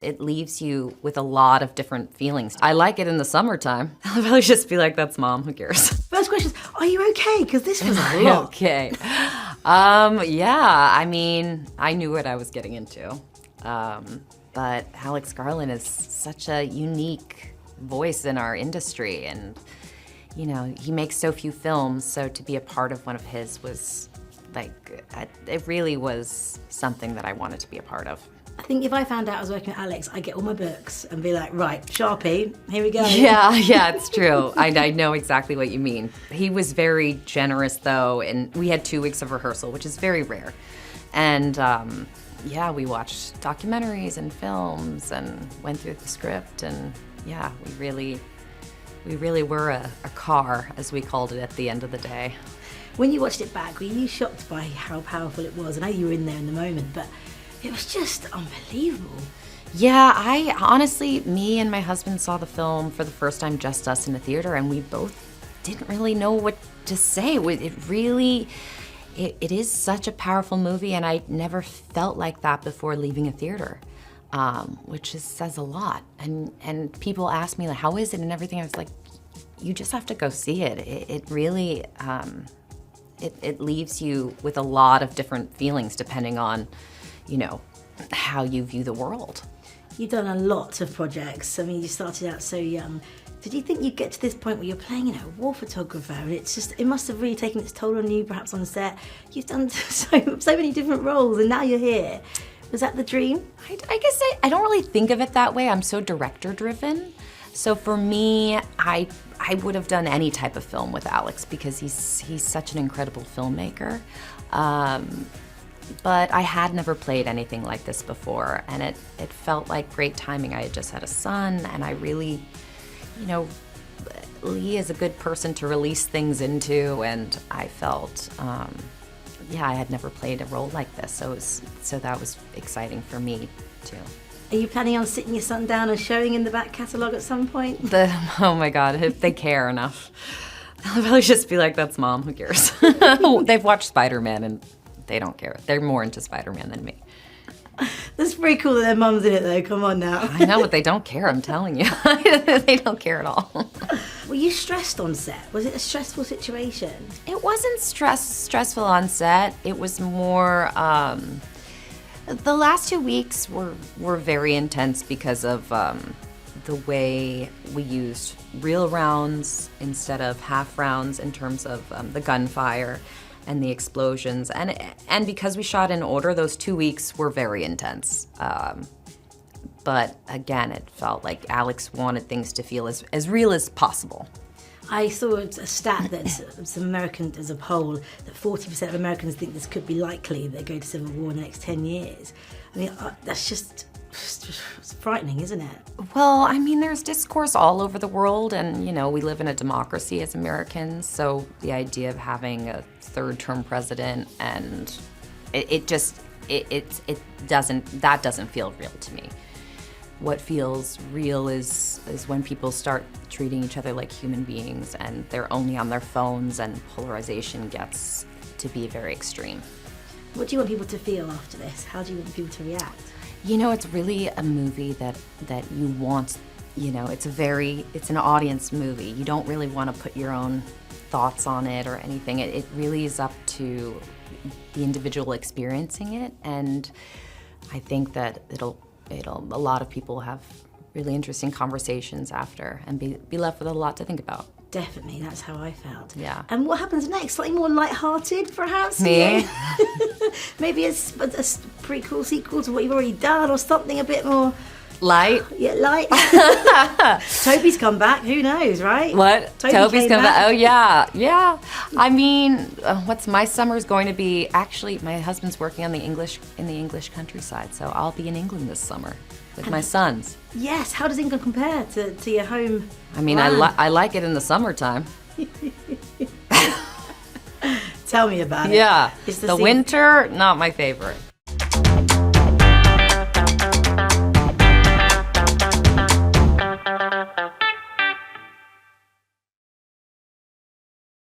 It leaves you with a lot of different feelings. I like it in the summertime. I'll probably just be like, that's Mom, who cares? First question is, are you okay? Because this was a lot. Okay. Yeah, I mean, I knew what I was getting into. But Alex Garland is such a unique voice in our industry, and you know, he makes so few films, so to be a part of one of his was like, it really was something that I wanted to be a part of. I think if I found out I was working with Alex, I'd get all my books and be like, right, Sharpie, here we go. Yeah, it's true. I know exactly what you mean. He was very generous though, and we had 2 weeks of rehearsal, which is very rare. And yeah, we watched documentaries and films and went through the script, and yeah, we really were a car, as we called it at the end of the day. When you watched it back, were you shocked by how powerful it was? I know you were in there in the moment, but it was just unbelievable. Yeah, I honestly, me and my husband saw the film for the first time, just us in the theater, and we both didn't really know what to say. It is such a powerful movie, and I never felt like that before leaving a theater, which says a lot. And people ask me, like, how is it and everything? I was like, you just have to go see it. It really, it leaves you with a lot of different feelings depending on, you know, how you view the world. You've done a lot of projects. I mean, you started out so young. Did you think you'd get to this point where you're playing, you know, a war photographer, and it must have really taken its toll on you, perhaps on set? You've done so many different roles, and now you're here. Was that the dream? I guess I don't really think of it that way. I'm so director-driven. So for me, I would have done any type of film with Alex because he's such an incredible filmmaker. But I had never played anything like this before, and it felt like great timing. I had just had a son, and I really, you know, Lee is a good person to release things into, and I felt, yeah, I had never played a role like this, so that was exciting for me too. Are you planning on sitting your son down and showing in the back catalogue at some point? Oh my God, if they care enough. I'll probably just be like, that's Mom, who cares? They've watched Spiderman and they don't care. They're more into Spiderman than me. That's pretty cool that their mum's in it though, come on now. I know, but they don't care, I'm telling you. They don't care at all. Were you stressed on set? Was it a stressful situation? It wasn't stressful on set. It was more, the last 2 weeks were very intense because of the way we used real rounds instead of half rounds in terms of the gunfire and the explosions, and because we shot in order, those 2 weeks were very intense. But again, it felt like Alex wanted things to feel as real as possible. I saw a stat that some Americans, as a poll, that 40% of Americans think this could be likely they go to civil war in the next 10 years. I mean, that's just it's frightening, isn't it? Well, I mean, there's discourse all over the world, and you know, we live in a democracy as Americans, so the idea of having a third-term president, and it doesn't feel real to me. What feels real is when people start treating each other like human beings, and they're only on their phones, and polarization gets to be very extreme. What do you want people to feel after this? How do you want people to react? You know, it's really a movie that you want, you know, it's an audience movie. You don't really want to put your own thoughts on it or anything. It really is up to the individual experiencing it, and I think that a lot of people have really interesting conversations after and be left with a lot to think about. Definitely, that's how I felt. Yeah. And what happens next? Slightly more light-hearted, perhaps? Me? Maybe a prequel, sequel to what you've already done, or something a bit more... Light? Yeah, light. Toby's come back, who knows, right? What? Toby's come back? Oh, yeah. I mean, what's my summer's going to be? Actually, my husband's working in the English countryside, so I'll be in England this summer with my sons. Yes, how does England compare to your home? I mean, I like it in the summertime. Tell me about it. Yeah, the winter, not my favorite.